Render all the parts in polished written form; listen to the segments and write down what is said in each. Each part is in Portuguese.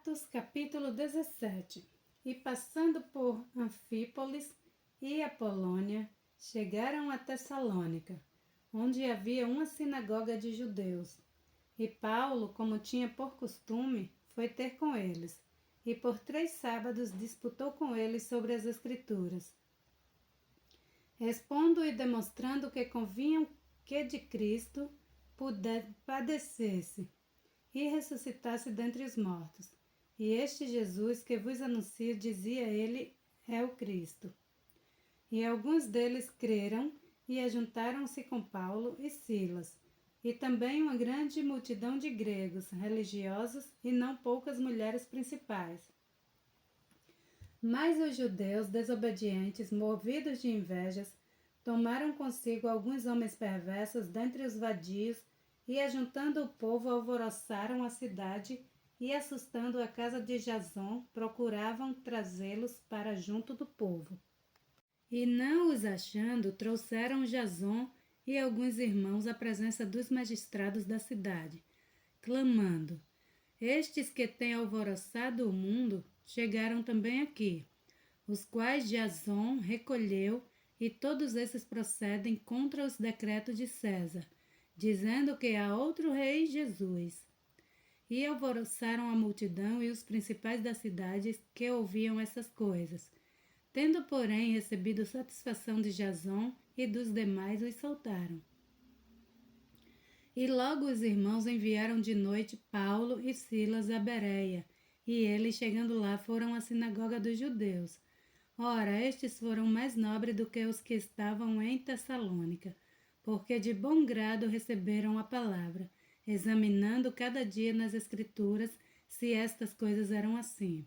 Atos, capítulo 17. E passando por Anfípolis e Apolônia, chegaram a Tessalônica, onde havia uma sinagoga de judeus. E Paulo, como tinha por costume, foi ter com eles, e por 3 sábados disputou com eles sobre as Escrituras, expondo e demonstrando que convinha que de Cristo padecesse e ressuscitasse dentre os mortos. E este Jesus que vos anuncio, dizia ele, é o Cristo. E alguns deles creram e ajuntaram-se com Paulo e Silas, e também uma grande multidão de gregos, religiosos, e não poucas mulheres principais. Mas os judeus desobedientes, movidos de invejas, tomaram consigo alguns homens perversos dentre os vadios, e ajuntando o povo, alvoroçaram a cidade, e assustando a casa de Jason, procuravam trazê-los para junto do povo. E não os achando, trouxeram Jason e alguns irmãos à presença dos magistrados da cidade, clamando: estes que têm alvoroçado o mundo chegaram também aqui, os quais Jason recolheu, e todos esses procedem contra os decretos de César, dizendo que há outro rei, Jesus. E alvoroçaram a multidão e os principais das cidades que ouviam essas coisas. Tendo, porém, recebido satisfação de Jason e dos demais, os soltaram. E logo os irmãos enviaram de noite Paulo e Silas a Bereia, e eles, chegando lá, foram à sinagoga dos judeus. Ora, estes foram mais nobres do que os que estavam em Tessalônica, porque de bom grado receberam a palavra, examinando cada dia nas Escrituras se estas coisas eram assim.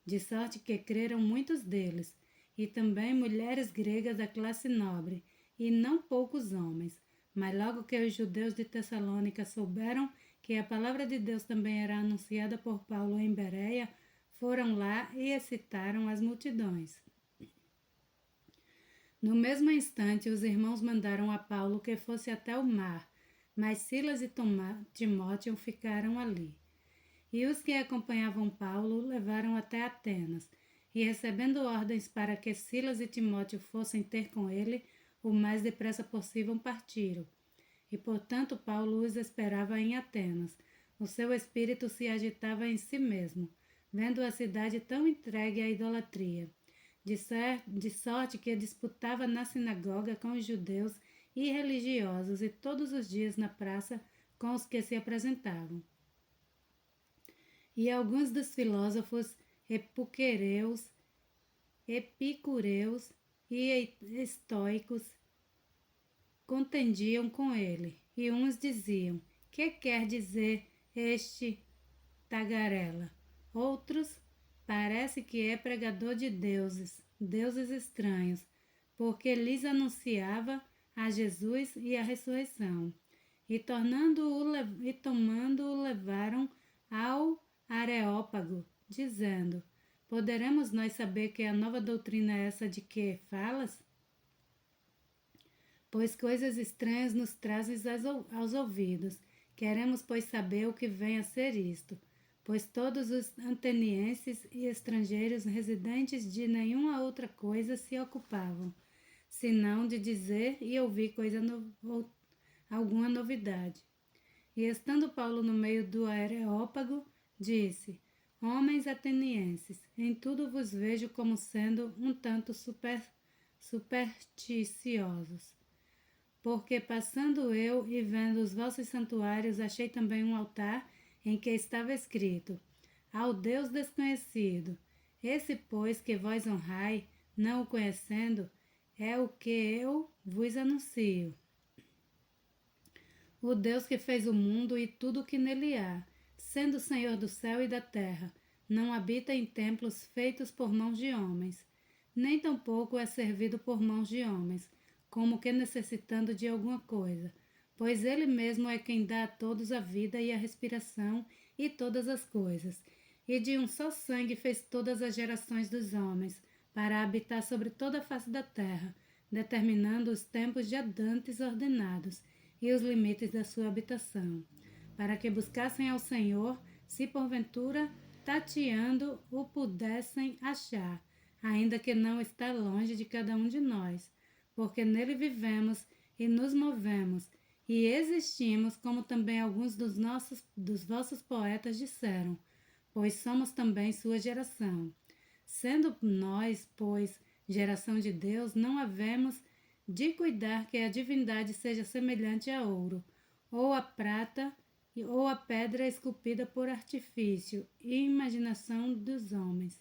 De sorte que creram muitos deles, e também mulheres gregas da classe nobre, e não poucos homens. Mas logo que os judeus de Tessalônica souberam que a palavra de Deus também era anunciada por Paulo em Bereia, foram lá e excitaram as multidões. No mesmo instante, os irmãos mandaram a Paulo que fosse até o mar, mas Silas e Timóteo ficaram ali. E os que acompanhavam Paulo levaram até Atenas, e recebendo ordens para que Silas e Timóteo fossem ter com ele, o mais depressa possível partiram. E portanto Paulo os esperava em Atenas. O seu espírito se agitava em si mesmo, vendo a cidade tão entregue à idolatria, de sorte que disputava na sinagoga com os judeus e religiosos, e todos os dias na praça com os que se apresentavam. E alguns dos filósofos epicureus e estoicos contendiam com ele, e uns diziam: que quer dizer este tagarela? Outros: parece que é pregador de deuses estranhos, porque lhes anunciava a Jesus e a ressurreição. E tomando-o levaram ao Areópago, dizendo: poderemos nós saber que a nova doutrina é essa de que falas? Pois coisas estranhas nos trazes aos ouvidos. Queremos, pois, saber o que vem a ser isto. Pois todos os atenienses e estrangeiros residentes de nenhuma outra coisa se ocupavam, senão de dizer e ouvir alguma novidade. E estando Paulo no meio do Areópago, disse: homens atenienses, em tudo vos vejo como sendo um tanto supersticiosos. Porque passando eu e vendo os vossos santuários, achei também um altar em que estava escrito: ao Deus desconhecido. Esse, pois, que vós honrai, não o conhecendo, é o que eu vos anuncio. O Deus que fez o mundo e tudo o que nele há, sendo Senhor do céu e da terra, não habita em templos feitos por mãos de homens, nem tampouco é servido por mãos de homens, como que necessitando de alguma coisa, pois ele mesmo é quem dá a todos a vida e a respiração e todas as coisas, e de um só sangue fez todas as gerações dos homens, para habitar sobre toda a face da terra, determinando os tempos já dantes ordenados e os limites da sua habitação, para que buscassem ao Senhor, se porventura tateando o pudessem achar, ainda que não está longe de cada um de nós, porque nele vivemos e nos movemos e existimos, como também alguns dos vossos poetas disseram, pois somos também sua geração. Sendo nós, pois, geração de Deus, não havemos de cuidar que a divindade seja semelhante a ouro, ou a prata, ou a pedra esculpida por artifício e imaginação dos homens.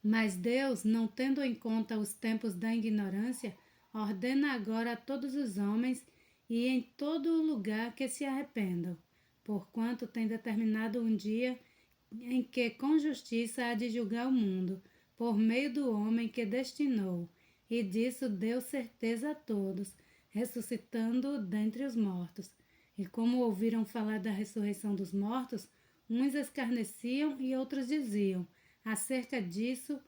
Mas Deus, não tendo em conta os tempos da ignorância, ordena agora a todos os homens e em todo o lugar que se arrependam, porquanto tem determinado um dia em que com justiça há de julgar o mundo, por meio do homem que destinou, e disso deu certeza a todos, ressuscitando dentre os mortos. E como ouviram falar da ressurreição dos mortos, uns escarneciam e outros diziam, acerca disso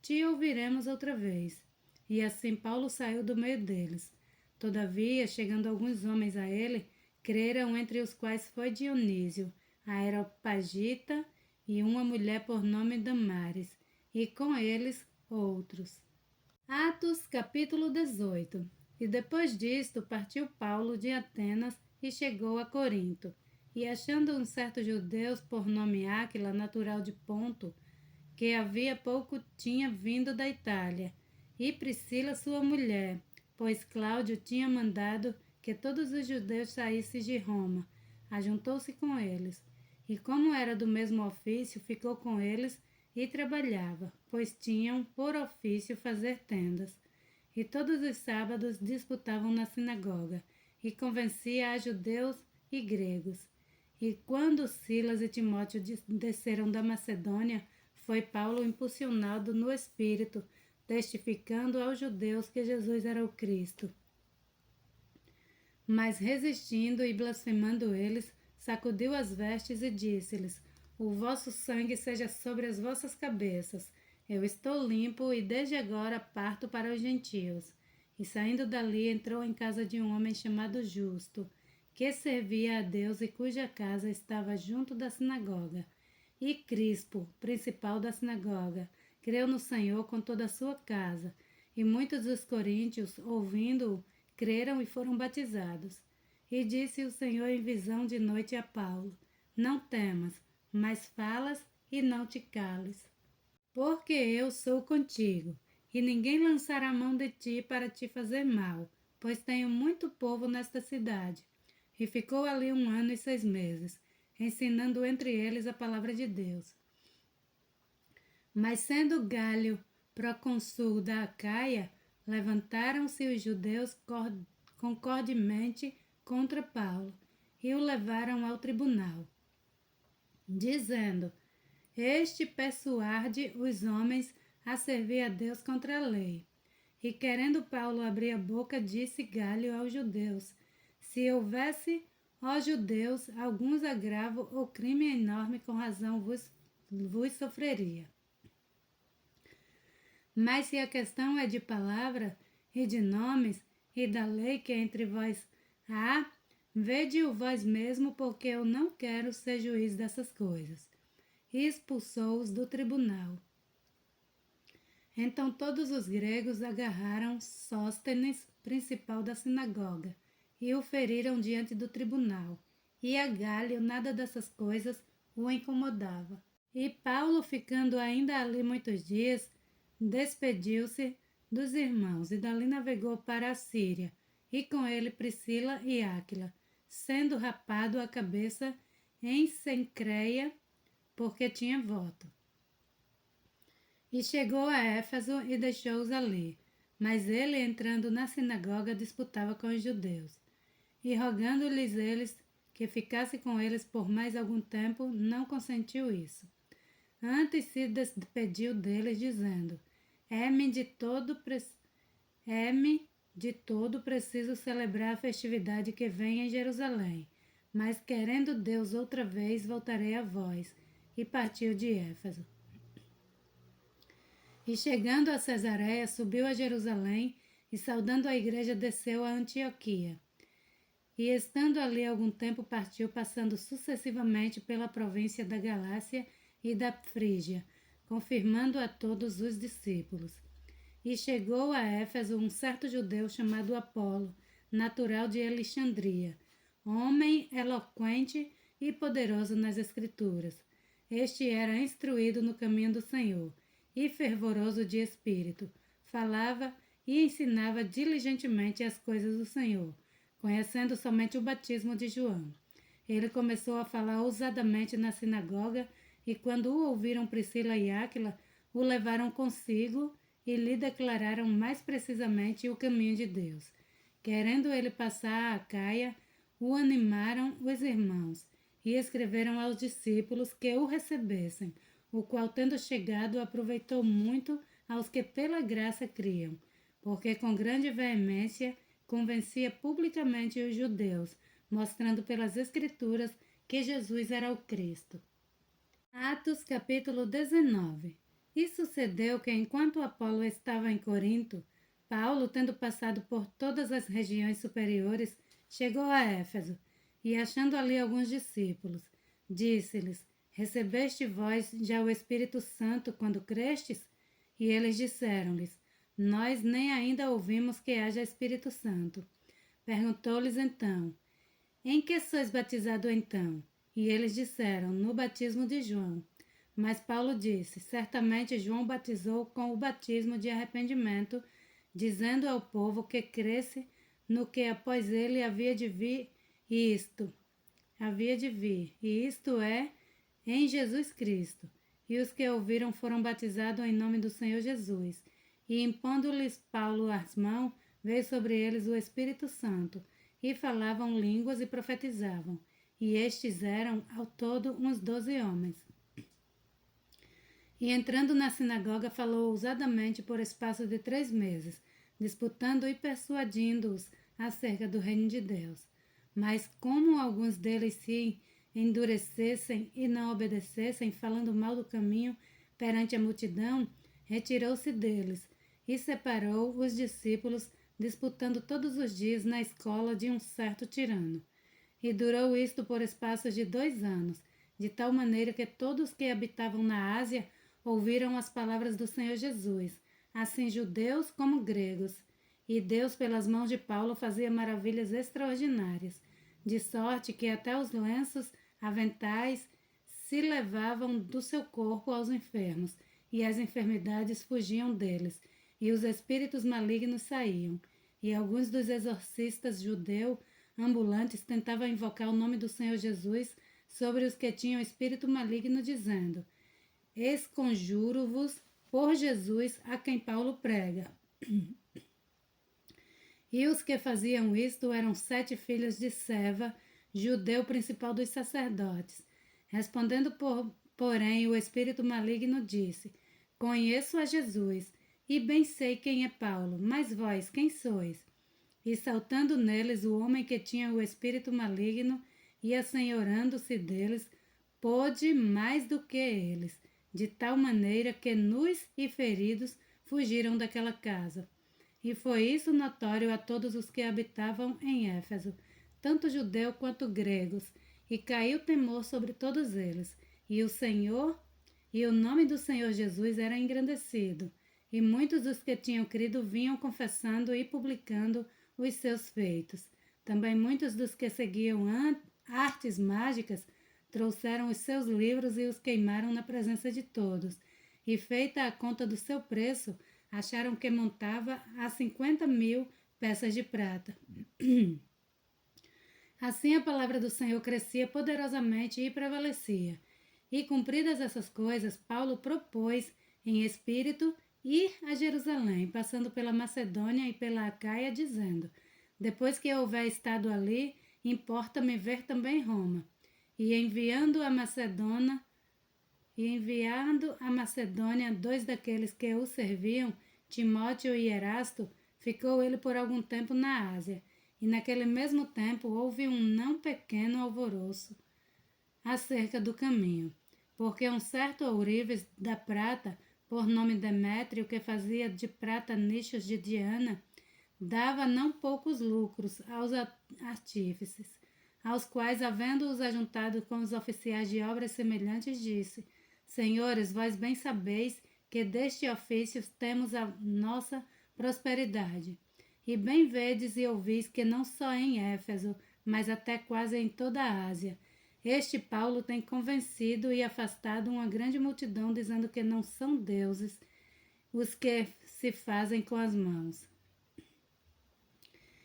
te ouviremos outra vez. E assim Paulo saiu do meio deles. Todavia, chegando alguns homens a ele, creram, entre os quais foi Dionísio, Areopagita, e uma mulher por nome Damares, e com eles outros. Atos, capítulo 18. E depois disto partiu Paulo de Atenas e chegou a Corinto. E achando um certo judeu por nome Áquila, natural de Ponto, que havia pouco tinha vindo da Itália, e Priscila sua mulher, pois Cláudio tinha mandado que todos os judeus saíssem de Roma, ajuntou-se com eles. E como era do mesmo ofício, ficou com eles e trabalhava, pois tinham por ofício fazer tendas. E todos os sábados disputavam na sinagoga, e convencia a judeus e gregos. E quando Silas e Timóteo desceram da Macedônia, foi Paulo impulsionado no Espírito, testificando aos judeus que Jesus era o Cristo. Mas resistindo e blasfemando eles, sacudiu as vestes e disse-lhes, o vosso sangue seja sobre as vossas cabeças. Eu estou limpo e desde agora parto para os gentios. E saindo dali entrou em casa de um homem chamado Justo, que servia a Deus e cuja casa estava junto da sinagoga. E Crispo, principal da sinagoga, creu no Senhor com toda a sua casa. E muitos dos coríntios, ouvindo-o, creram e foram batizados. E disse o Senhor em visão de noite a Paulo, não temas, mas falas e não te cales. Porque eu sou contigo, e ninguém lançará a mão de ti para te fazer mal, pois tenho muito povo nesta cidade. E ficou ali 1 ano e 6 meses, ensinando entre eles a palavra de Deus. Mas sendo Gálio procônsul da Acaia, levantaram-se os judeus concordemente contra Paulo e o levaram ao tribunal, dizendo, este persuade os homens a servir a Deus contra a lei. E querendo Paulo abrir a boca, disse Gálio aos judeus, se houvesse, ó judeus, alguns agravo ou crime enorme, com razão vos sofreria. Mas se a questão é de palavra e de nomes e da lei que entre vós há, vede-o vós mesmo, porque eu não quero ser juiz dessas coisas. E expulsou-os do tribunal. Então todos os gregos agarraram Sóstenes, principal da sinagoga, e o feriram diante do tribunal. E a Gálio nada dessas coisas o incomodava. E Paulo, ficando ainda ali muitos dias, despediu-se dos irmãos e dali navegou para a Síria, e com ele Priscila e Áquila, sendo rapado a cabeça em Cencreia, porque tinha voto. E chegou a Éfeso e deixou-os ali, mas ele, entrando na sinagoga, disputava com os judeus. E rogando-lhes eles que ficasse com eles por mais algum tempo, não consentiu isso. Antes se despediu deles, dizendo, é-me de todo preciso celebrar a festividade que vem em Jerusalém, mas querendo Deus outra vez, voltarei a vós. E partiu de Éfeso. E chegando a Cesareia, subiu a Jerusalém, e saudando a igreja, desceu a Antioquia. E estando ali algum tempo partiu, passando sucessivamente pela província da Galácia e da Frígia, confirmando a todos os discípulos. E chegou a Éfeso um certo judeu chamado Apolo, natural de Alexandria, homem eloquente e poderoso nas Escrituras. Este era instruído no caminho do Senhor e fervoroso de espírito. Falava e ensinava diligentemente as coisas do Senhor, conhecendo somente o batismo de João. Ele começou a falar ousadamente na sinagoga, e quando o ouviram Priscila e Áquila, o levaram consigo e lhe declararam mais precisamente o caminho de Deus. Querendo ele passar a Acaia, o animaram os irmãos e escreveram aos discípulos que o recebessem, o qual, tendo chegado, aproveitou muito aos que pela graça criam, porque com grande veemência convencia publicamente os judeus, mostrando pelas Escrituras que Jesus era o Cristo. Atos capítulo 19. E sucedeu que, enquanto Apolo estava em Corinto, Paulo, tendo passado por todas as regiões superiores, chegou a Éfeso, e achando ali alguns discípulos, disse-lhes: Recebeste vós já o Espírito Santo quando crestes? E eles disseram-lhes: Nós nem ainda ouvimos que haja Espírito Santo. Perguntou-lhes então: Em que sois batizados então? E eles disseram: No batismo de João. Mas Paulo disse: Certamente João batizou com o batismo de arrependimento, dizendo ao povo que cresce no que após ele havia de vir, e isto é, em Jesus Cristo. E os que ouviram foram batizados em nome do Senhor Jesus. E impondo-lhes Paulo as mãos, veio sobre eles o Espírito Santo, e falavam línguas e profetizavam. E estes eram, ao todo, uns 12 homens. E entrando na sinagoga, falou ousadamente por espaço de 3 meses, disputando e persuadindo-os acerca do reino de Deus. Mas como alguns deles se endurecessem e não obedecessem, falando mal do caminho perante a multidão, retirou-se deles e separou os discípulos, disputando todos os dias na escola de um certo tirano. E durou isto por espaço de 2 anos, de tal maneira que todos que habitavam na Ásia ouviram as palavras do Senhor Jesus, assim judeus como gregos. E Deus, pelas mãos de Paulo, fazia maravilhas extraordinárias, de sorte que até os lenços, aventais, se levavam do seu corpo aos enfermos, e as enfermidades fugiam deles, e os espíritos malignos saíam. E alguns dos exorcistas judeus ambulantes tentavam invocar o nome do Senhor Jesus sobre os que tinham espírito maligno, dizendo: Esconjuro-vos por Jesus a quem Paulo prega. E os que faziam isto eram 7 filhos de Seva, judeu principal dos sacerdotes. Respondendo, porém, o espírito maligno disse: Conheço a Jesus, e bem sei quem é Paulo, mas vós quem sois? E saltando neles o homem que tinha o espírito maligno, e assenhorando-se deles, pôde mais do que eles, de tal maneira que nus e feridos fugiram daquela casa. E foi isso notório a todos os que habitavam em Éfeso, tanto judeus quanto gregos, e caiu temor sobre todos eles. E o nome do Senhor Jesus era engrandecido, e muitos dos que tinham crido vinham confessando e publicando os seus feitos. Também muitos dos que seguiam artes mágicas trouxeram os seus livros e os queimaram na presença de todos. E feita a conta do seu preço, acharam que montava a 50.000 peças de prata. Assim a palavra do Senhor crescia poderosamente e prevalecia. E cumpridas essas coisas, Paulo propôs em espírito ir a Jerusalém, passando pela Macedônia e pela Acaia, dizendo: Depois que eu houver estado ali, importa-me ver também Roma. E enviando a Macedônia 2 daqueles que o serviam, Timóteo e Erasto, ficou ele por algum tempo na Ásia. E naquele mesmo tempo houve um não pequeno alvoroço acerca do caminho, porque um certo ourives da prata, por nome Demétrio, que fazia de prata nichos de Diana, dava não poucos lucros aos artífices, aos quais, havendo-os ajuntado com os oficiais de obras semelhantes, disse: Senhores, vós bem sabeis que deste ofício temos a nossa prosperidade. E bem vedes e ouvis que não só em Éfeso, mas até quase em toda a Ásia, este Paulo tem convencido e afastado uma grande multidão, dizendo que não são deuses os que se fazem com as mãos.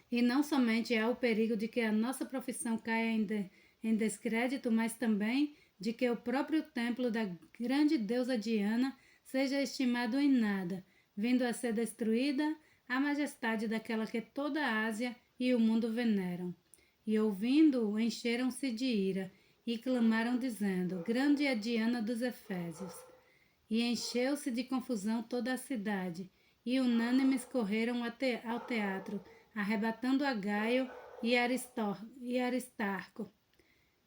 E não somente há o perigo de que a nossa profissão caia em descrédito, mas também de que o próprio templo da grande deusa Diana seja estimado em nada, vindo a ser destruída a majestade daquela que toda a Ásia e o mundo veneram. E ouvindo-o, encheram-se de ira e clamaram dizendo: Grande é Diana dos Efésios. E encheu-se de confusão toda a cidade, e unânimes correram ao teatro, arrebatando a Gaio e Aristarco,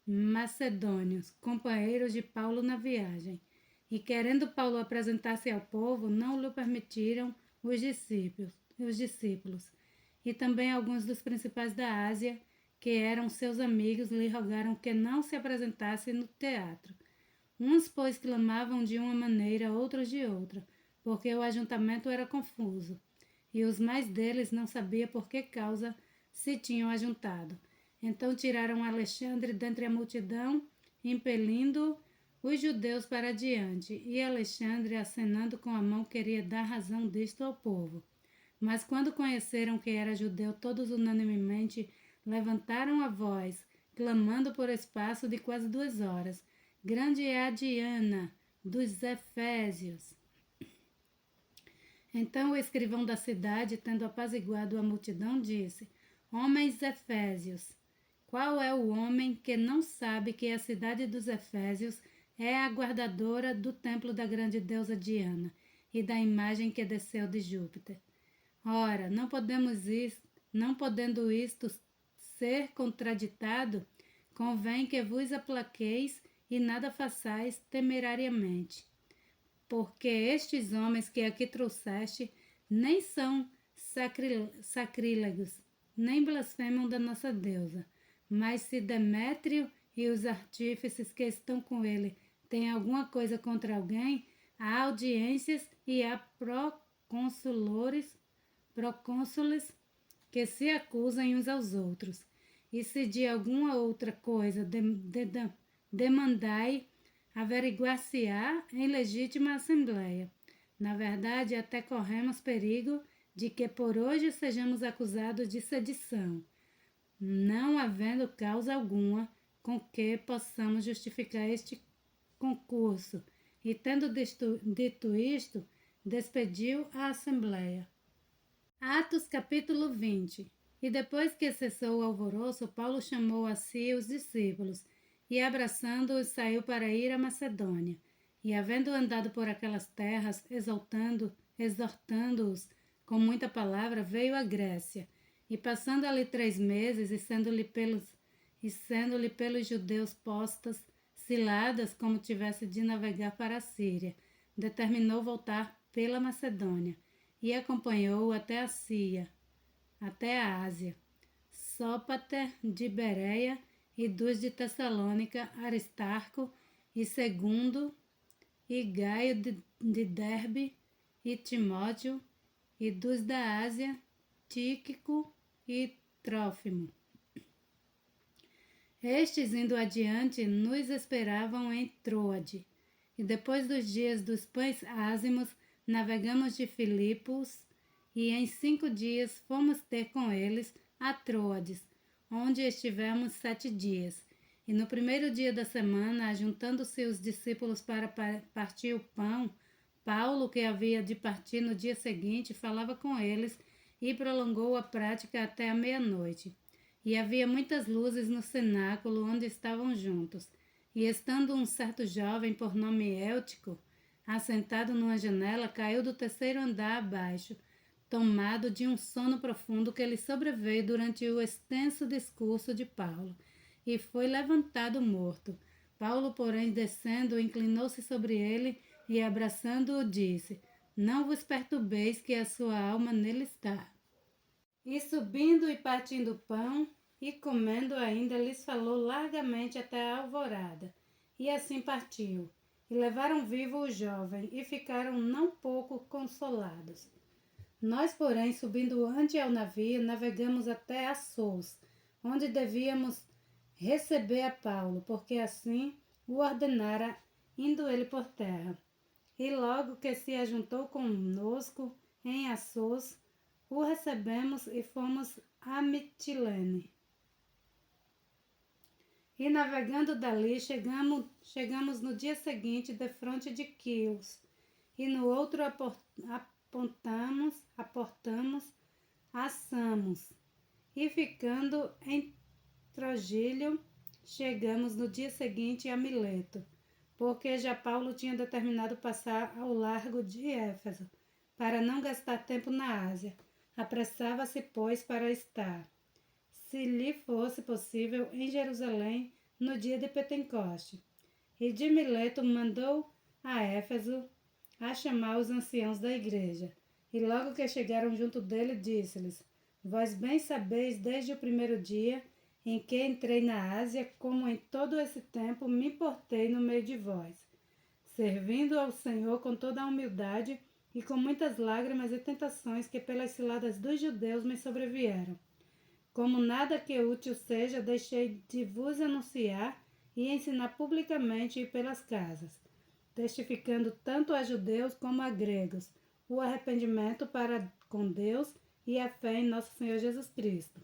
macedônios, companheiros de Paulo na viagem. E querendo Paulo apresentar-se ao povo, não lhe permitiram os discípulos. E também alguns dos principais da Ásia, que eram seus amigos, lhe rogaram que não se apresentasse no teatro. Uns, pois, clamavam de uma maneira, outros de outra, porque o ajuntamento era confuso, e os mais deles não sabiam por que causa se tinham ajuntado. Então tiraram Alexandre dentre a multidão, impelindo os judeus para diante, e Alexandre, acenando com a mão, queria dar razão disto ao povo. Mas quando conheceram que era judeu, todos unanimemente levantaram a voz, clamando por espaço de quase 2 horas: Grande é a Diana dos Efésios. Então o escrivão da cidade, tendo apaziguado a multidão, disse: Homens efésios, qual é o homem que não sabe que a cidade dos Efésios é a guardadora do templo da grande deusa Diana e da imagem que desceu de Júpiter? Ora, não podendo isto ser contraditado, convém que vos aplaqueis e nada façais temerariamente. Porque estes homens que aqui trouxeste nem são sacrílegos, nem blasfemam da nossa deusa. Mas se Demétrio e os artífices que estão com ele têm alguma coisa contra alguém, há audiências e há procônsules que se acusam uns aos outros. E se de alguma outra coisa demandai, averiguar-se-á em legítima assembleia. Na verdade, até corremos perigo de que por hoje sejamos acusados de sedição, não havendo causa alguma com que possamos justificar este concurso. E tendo dito isto, despediu a assembleia. Atos capítulo 20. E depois que cessou o alvoroço, Paulo chamou a si os discípulos, e abraçando-os saiu para ir à Macedônia. E havendo andado por aquelas terras, exortando-os com muita palavra, veio à Grécia. E passando ali 3 meses, e sendo-lhe pelos judeus postas ciladas, como tivesse de navegar para a Síria, determinou voltar pela Macedônia, e acompanhou até a Ásia, Sópater de Bereia, e dos de Tessalônica, Aristarco, e Segundo, e Gaio de Derbe, e Timóteo, e dos da Ásia, Tíquico e Trófimo. Estes, indo adiante, nos esperavam em Troade, e depois dos dias dos pães ázimos, navegamos de Filipos, e em 5 dias fomos ter com eles a Troades, onde estivemos 7 dias. E no primeiro dia da semana, ajuntando-se os discípulos para partir o pão, Paulo, que havia de partir no dia seguinte, falava com eles e prolongou a prática até a meia-noite. E havia muitas luzes no cenáculo onde estavam juntos. E estando um certo jovem por nome Eutico, assentado numa janela, caiu do 3º andar abaixo, tomado de um sono profundo que lhe sobreveio durante o extenso discurso de Paulo, e foi levantado morto. Paulo, porém, descendo, inclinou-se sobre ele e, abraçando-o, disse: Não vos perturbeis, que a sua alma nele está. E subindo e partindo pão, e comendo ainda, lhes falou largamente até a alvorada. E assim partiu. E levaram vivo o jovem, e ficaram não pouco consolados. Nós, porém, subindo ante ao navio, navegamos até Assos, onde devíamos receber a Paulo, porque assim o ordenara, indo ele por terra. E logo que se ajuntou conosco em Assos, o recebemos e fomos a Mitilene. E navegando dali, chegamos no dia seguinte defronte de Quios, e no outro aportamos a Samos, e ficando em Trogílio, chegamos no dia seguinte a Mileto, porque já Paulo tinha determinado passar ao largo de Éfeso, para não gastar tempo na Ásia. Apressava-se, pois, para estar, se lhe fosse possível, em Jerusalém no dia de Pentecoste. E de Mileto mandou a Éfeso a chamar os anciãos da igreja. E logo que chegaram junto dele, disse-lhes: Vós bem sabeis desde o primeiro dia em que entrei na Ásia, como em todo esse tempo me portei no meio de vós, servindo ao Senhor com toda a humildade e com muitas lágrimas e tentações que pelas ciladas dos judeus me sobrevieram. Como nada que útil seja, deixei de vos anunciar e ensinar publicamente e pelas casas, testificando tanto a judeus como a gregos o arrependimento para com Deus e a fé em nosso Senhor Jesus Cristo.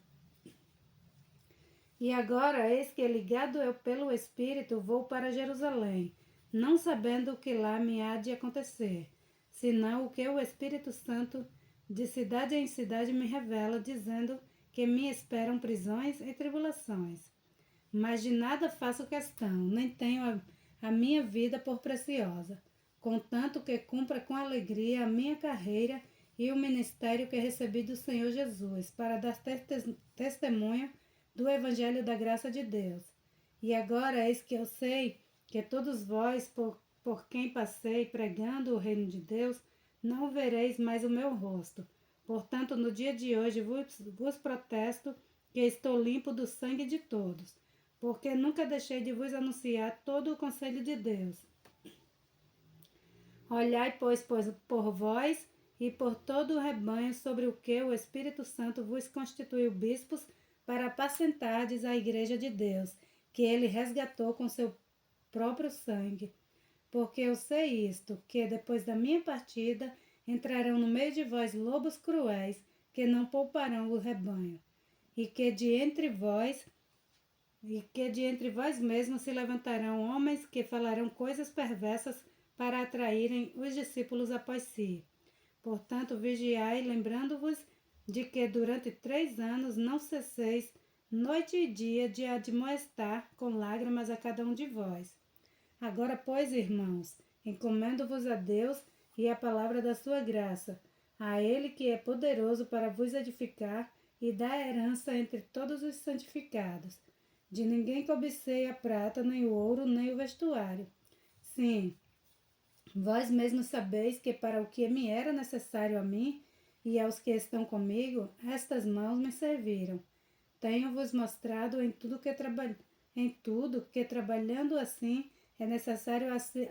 E agora, eis que, ligado eu pelo Espírito, vou para Jerusalém, não sabendo o que lá me há de acontecer, senão o que o Espírito Santo de cidade em cidade me revela, dizendo que me esperam prisões e tribulações. Mas de nada faço questão, nem tenho a minha vida por preciosa, contanto que cumpra com alegria a minha carreira e o ministério que recebi do Senhor Jesus, para dar testemunho do Evangelho da graça de Deus. E agora eis que eu sei que todos vós, por quem passei pregando o reino de Deus, não vereis mais o meu rosto. Portanto, no dia de hoje vos protesto que estou limpo do sangue de todos, porque nunca deixei de vos anunciar todo o conselho de Deus. Olhai, pois, por vós e por todo o rebanho sobre o que o Espírito Santo vos constituiu bispos para apacentardes a igreja de Deus, que ele resgatou com seu próprio sangue. Porque eu sei isto, que depois da minha partida entrarão no meio de vós lobos cruéis, que não pouparão o rebanho, e que de entre vós mesmos se levantarão homens que falarão coisas perversas para atraírem os discípulos após si. Portanto, vigiai, lembrando-vos de que durante 3 anos não cesseis, noite e dia, de admoestar com lágrimas a cada um de vós. Agora, pois, irmãos, encomendo-vos a Deus e à palavra da sua graça, a Ele que é poderoso para vos edificar e dar herança entre todos os santificados. De ninguém cobicei a prata, nem o ouro, nem o vestuário. Sim, vós mesmos sabeis que para o que me era necessário a mim e aos que estão comigo, estas mãos me serviram. Tenho-vos mostrado em tudo que trabalhando assim é necessário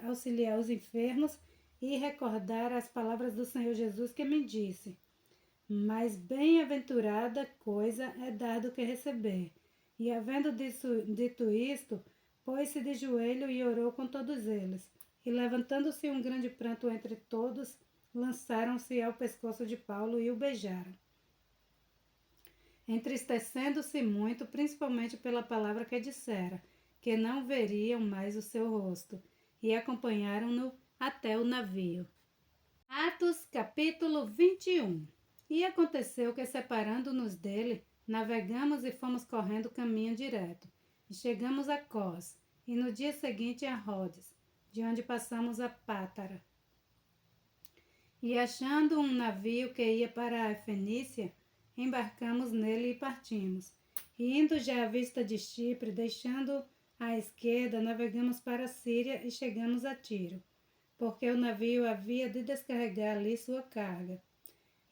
auxiliar os enfermos e recordar as palavras do Senhor Jesus que me disse: Mas bem-aventurada coisa é dar do que receber. E havendo dito isto, pôs-se de joelho e orou com todos eles. E levantando-se um grande pranto entre todos, lançaram-se ao pescoço de Paulo e o beijaram, entristecendo-se muito, principalmente pela palavra que dissera, que não veriam mais o seu rosto, e acompanharam-no até o navio. Atos, capítulo 21. E aconteceu que, separando-nos dele, navegamos e fomos correndo caminho direto, e chegamos a Cós, e no dia seguinte a Rhodes, de onde passamos a Pátara. E achando um navio que ia para a Fenícia, embarcamos nele e partimos. E indo já à vista de Chipre, deixando à esquerda, navegamos para a Síria e chegamos a Tiro, porque o navio havia de descarregar ali sua carga.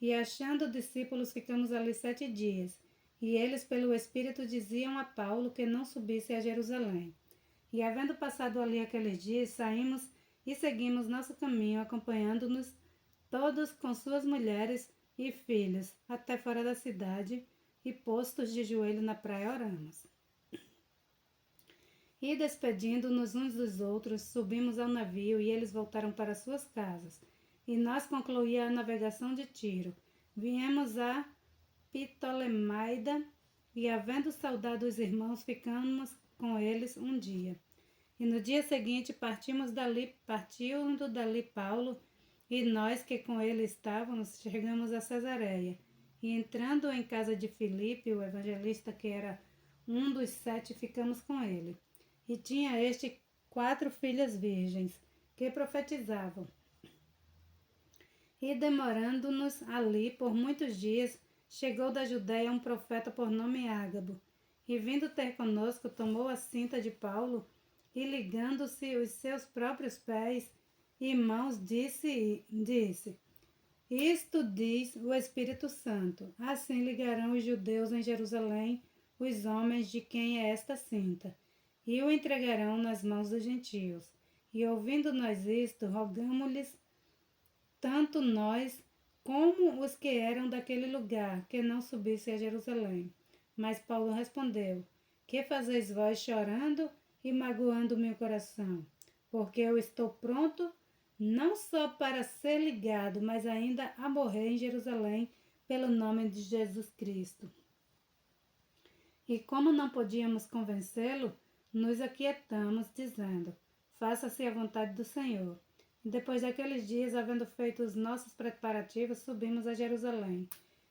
E achando discípulos, ficamos ali 7 dias. E eles, pelo Espírito, diziam a Paulo que não subisse a Jerusalém. E havendo passado ali aqueles dias, saímos e seguimos nosso caminho, acompanhando-nos todos com suas mulheres e filhos, até fora da cidade, e postos de joelho na praia oramos. E despedindo-nos uns dos outros, subimos ao navio e eles voltaram para suas casas. E nós concluímos a navegação de Tiro. Viemos a Ptolemaida e, havendo saudado os irmãos, ficamos com eles um dia. E no dia seguinte partindo dali Paulo e nós que com ele estávamos, chegamos a Cesareia. E entrando em casa de Filipe, o evangelista, que era um dos 7, ficamos com ele. E tinha este 4 filhas virgens, que profetizavam. E demorando-nos ali por muitos dias, chegou da Judéia um profeta por nome Ágabo. E vindo ter conosco, tomou a cinta de Paulo, e ligando-se os seus próprios pés e mãos, disse, isto diz o Espírito Santo, assim ligarão os judeus em Jerusalém os homens de quem é esta cinta, e o entregarão nas mãos dos gentios. E ouvindo nós isto, rogamo-lhes, tanto nós como os que eram daquele lugar, que não subissem a Jerusalém. Mas Paulo respondeu, que fazeis vós chorando e magoando meu coração? Porque eu estou pronto não só para ser ligado, mas ainda a morrer em Jerusalém pelo nome de Jesus Cristo. E como não podíamos convencê-lo, nos aquietamos, dizendo, faça-se a vontade do Senhor. E depois daqueles dias, havendo feito os nossos preparativos, subimos a Jerusalém.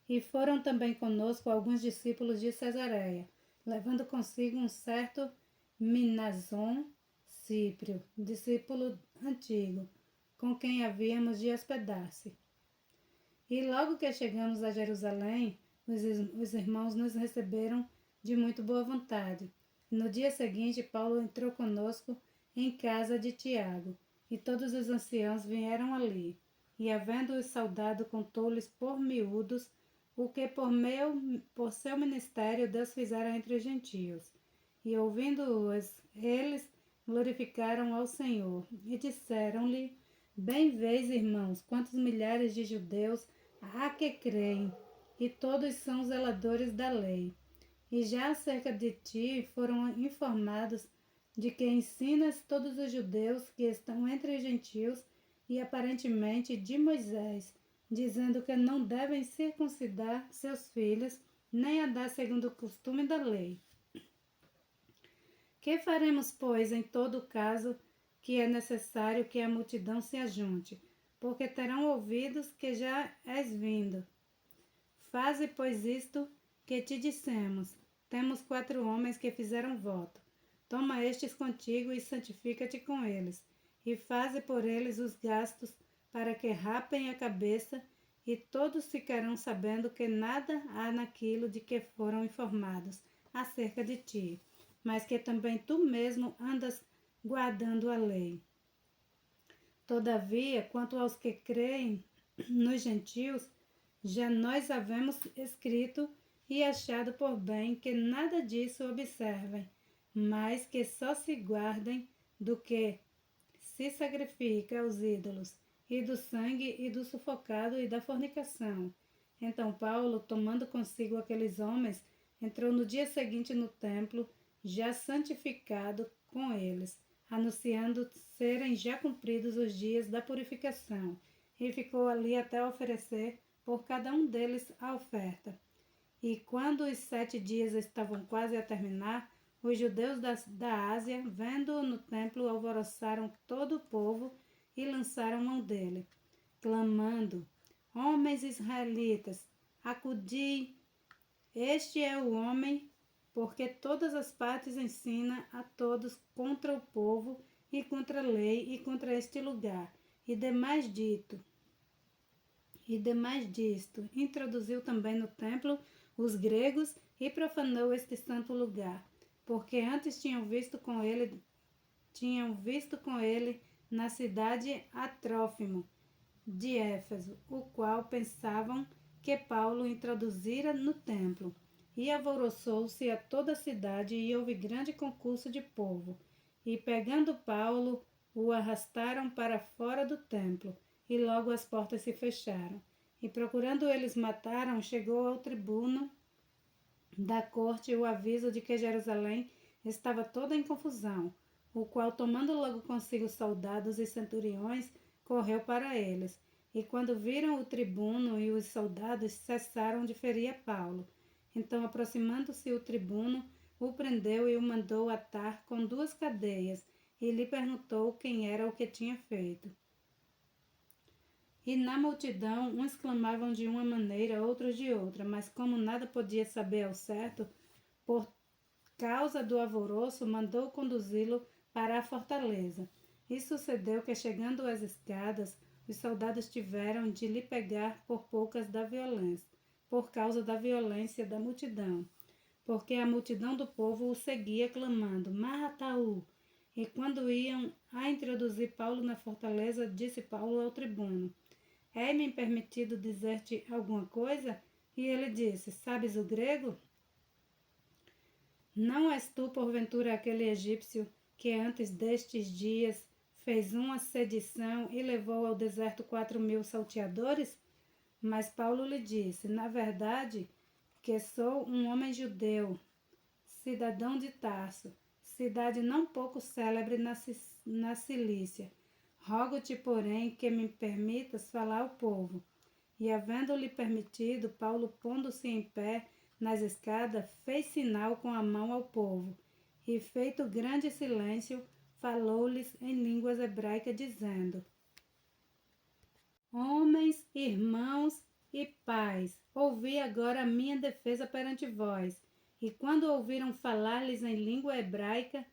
E foram também conosco alguns discípulos de Cesareia, levando consigo um certo Minason Cíprio, discípulo antigo, com quem havíamos de hospedar-se. E logo que chegamos a Jerusalém, os irmãos nos receberam de muito boa vontade. E no dia seguinte, Paulo entrou conosco em casa de Tiago, e todos os anciãos vieram ali. E havendo-os saudado, contou-lhes por miúdos o que por seu ministério Deus fizera entre os gentios. E ouvindo-os, eles glorificaram ao Senhor, e disseram-lhe, bem vês, irmãos, quantos milhares de judeus há que creem, e todos são zeladores da lei. E já acerca de ti foram informados de que ensinas todos os judeus que estão entre os gentios e aparentemente de Moisés, dizendo que não devem circuncidar seus filhos, nem a dar segundo o costume da lei. Que faremos, pois, em todo caso que é necessário que a multidão se ajunte, porque terão ouvidos que já és vindo. Faze, pois, isto que te dissemos. Temos 4 homens que fizeram voto. Toma estes contigo e santifica-te com eles, e faze por eles os gastos para que rapem a cabeça, e todos ficarão sabendo que nada há naquilo de que foram informados acerca de ti, mas que também tu mesmo andas guardando a lei. Todavia, quanto aos que creem nos gentios, já nós havemos escrito e achado por bem que nada disso observem, mas que só se guardem do que se sacrifica aos ídolos, e do sangue, e do sufocado, e da fornicação. Então Paulo, tomando consigo aqueles homens, entrou no dia seguinte no templo, já santificado com eles, anunciando serem já cumpridos os dias da purificação, e ficou ali até oferecer por cada um deles a oferta. E quando os 7 dias estavam quase a terminar, os judeus da Ásia, vendo-o no templo, alvoroçaram todo o povo e lançaram mão dele, clamando, homens israelitas, acudi, este é o homem, porque todas as partes ensina a todos contra o povo e contra a lei e contra este lugar. E demais disto, introduziu também no templo os gregos e profanou este santo lugar, porque antes tinham visto com ele na cidade a Trófimo, de Éfeso, o qual pensavam que Paulo introduzira no templo. E alvoroçou-se a toda a cidade e houve grande concurso de povo. E pegando Paulo, o arrastaram para fora do templo, e logo as portas se fecharam. E procurando eles mataram, chegou ao tribuno da corte o aviso de que Jerusalém estava toda em confusão, o qual, tomando logo consigo soldados e centuriões, correu para eles. E quando viram o tribuno e os soldados, cessaram de ferir a Paulo. Então, aproximando-se o tribuno, o prendeu e o mandou atar com 2 cadeias, e lhe perguntou quem era o que tinha feito. E na multidão, uns clamavam de uma maneira, outros de outra, mas como nada podia saber ao certo, por causa do alvoroço, mandou conduzi-lo para a fortaleza. E sucedeu que, chegando às escadas, os soldados tiveram de lhe pegar por causa da violência da multidão, porque a multidão do povo o seguia, clamando: Mata-o! E quando iam a introduzir Paulo na fortaleza, disse Paulo ao tribuno: É-me permitido dizer-te alguma coisa? E ele disse: Sabes o grego? Não és tu, porventura, aquele egípcio que antes destes dias fez uma sedição e levou ao deserto 4.000 salteadores? Mas Paulo lhe disse: Na verdade, que sou um homem judeu, cidadão de Tarso, cidade não pouco célebre na Cilícia. Rogo-te, porém, que me permitas falar ao povo. E, havendo-lhe permitido, Paulo, pondo-se em pé nas escadas, fez sinal com a mão ao povo. E, feito grande silêncio, falou-lhes em línguas hebraicas, dizendo: Homens, irmãos e pais, ouvi agora a minha defesa perante vós. E quando ouviram falar-lhes em língua hebraica,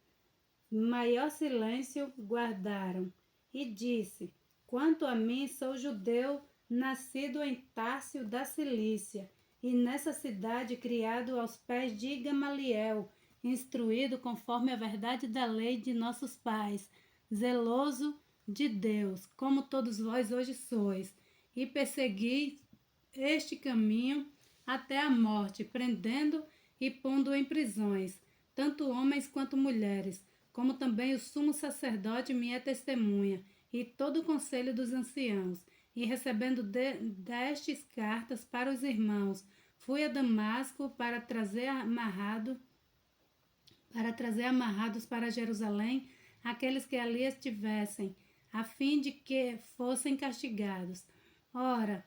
maior silêncio guardaram. E disse: Quanto a mim, sou judeu, nascido em Tárcio da Cilícia, e nessa cidade criado aos pés de Gamaliel, instruído conforme a verdade da lei de nossos pais, zeloso de Deus, como todos vós hoje sois, e persegui este caminho até a morte, prendendo e pondo em prisões, tanto homens quanto mulheres, como também o sumo sacerdote minha testemunha, e todo o conselho dos anciãos. E recebendo destes cartas para os irmãos, fui a Damasco para trazer amarrados para Jerusalém aqueles que ali estivessem, a fim de que fossem castigados. Ora,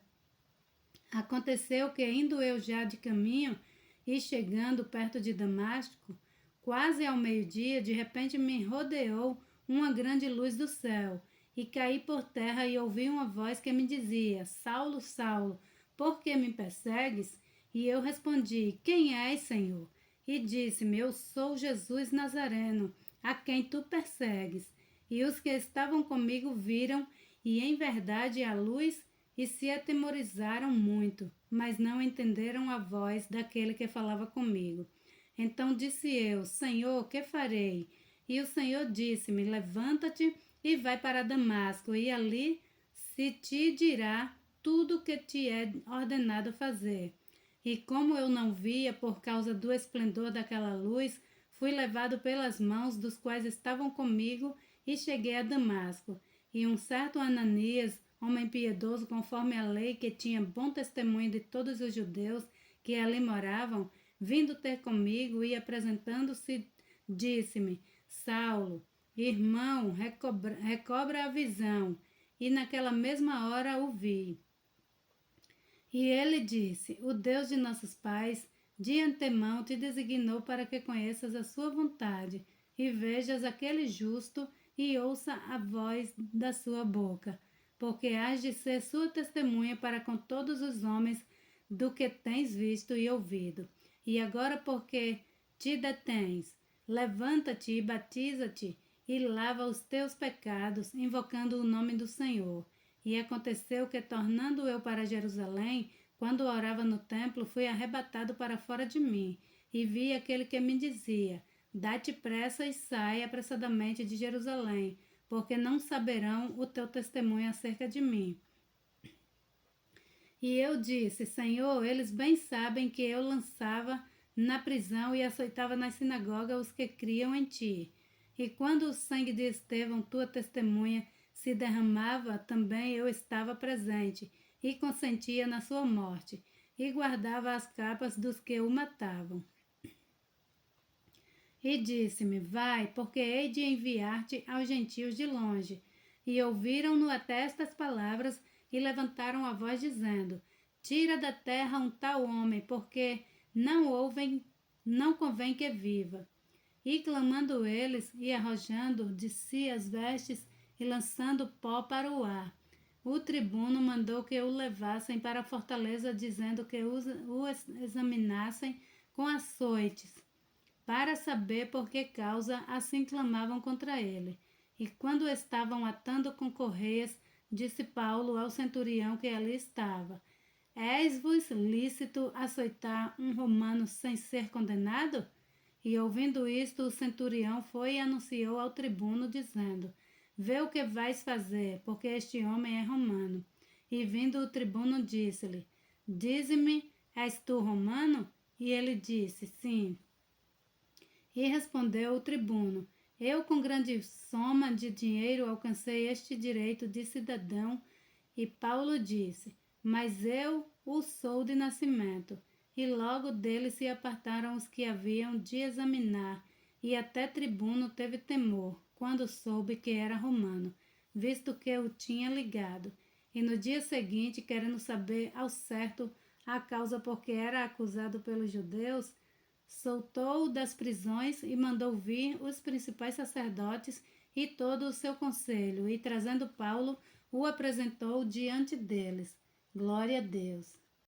aconteceu que, indo eu já de caminho e chegando perto de Damasco, quase ao meio-dia, de repente me rodeou uma grande luz do céu, e caí por terra e ouvi uma voz que me dizia: Saulo, Saulo, por que me persegues? E eu respondi: Quem és, Senhor? E disse-me: Eu sou Jesus Nazareno, a quem tu persegues. E os que estavam comigo viram, e em verdade, a luz, e se atemorizaram muito, mas não entenderam a voz daquele que falava comigo. Então disse eu: Senhor, que farei? E o Senhor disse-me: Levanta-te e vai para Damasco, e ali se te dirá tudo o que te é ordenado fazer. E como eu não via por causa do esplendor daquela luz, fui levado pelas mãos dos quais estavam comigo e cheguei a Damasco. E um certo Ananias, homem piedoso conforme a lei, que tinha bom testemunho de todos os judeus que ali moravam, vindo ter comigo e apresentando-se, disse-me: Saulo, irmão, recobra a visão. E naquela mesma hora o vi. E ele disse: O Deus de nossos pais de antemão te designou para que conheças a sua vontade e vejas aquele justo e ouça a voz da sua boca, porque hás de ser sua testemunha para com todos os homens do que tens visto e ouvido. E agora, porque te detens, levanta-te e batiza-te e lava os teus pecados, invocando o nome do Senhor. E aconteceu que, tornando eu para Jerusalém, quando orava no templo, fui arrebatado para fora de mim, e vi aquele que me dizia: Dá-te pressa e sai apressadamente de Jerusalém, porque não saberão o teu testemunho acerca de mim. E eu disse: Senhor, eles bem sabem que eu lançava na prisão e açoitava na sinagoga os que criam em ti. E quando o sangue de Estevão, tua testemunha, se derramava, também eu estava presente e consentia na sua morte, e guardava as capas dos que o matavam. E disse-me: Vai, porque hei de enviar-te aos gentios de longe. E ouviram-no até estas palavras e levantaram a voz, dizendo: Tira da terra um tal homem, porque não convém que viva. E clamando eles, e arrojando de si as vestes, e lançando pó para o ar, o tribuno mandou que o levassem para a fortaleza, dizendo que o examinassem com açoites, para saber por que causa assim clamavam contra ele. E quando estavam atando com correias, disse Paulo ao centurião que ali estava: És-vos lícito açoitar um romano sem ser condenado? E ouvindo isto, o centurião foi e anunciou ao tribuno, dizendo: Vê o que vais fazer, porque este homem é romano. E vindo o tribuno, disse-lhe: Dize-me, és tu romano? E ele disse: Sim. E respondeu o tribuno: Eu com grande soma de dinheiro alcancei este direito de cidadão. E Paulo disse: Mas eu o sou de nascimento. E logo dele se apartaram os que haviam de examinar, e até tribuno teve temor, quando soube que era romano, visto que o tinha ligado. E no dia seguinte, querendo saber ao certo a causa por que era acusado pelos judeus, soltou-o das prisões e mandou vir os principais sacerdotes e todo o seu conselho, e trazendo Paulo, o apresentou diante deles. Glória a Deus.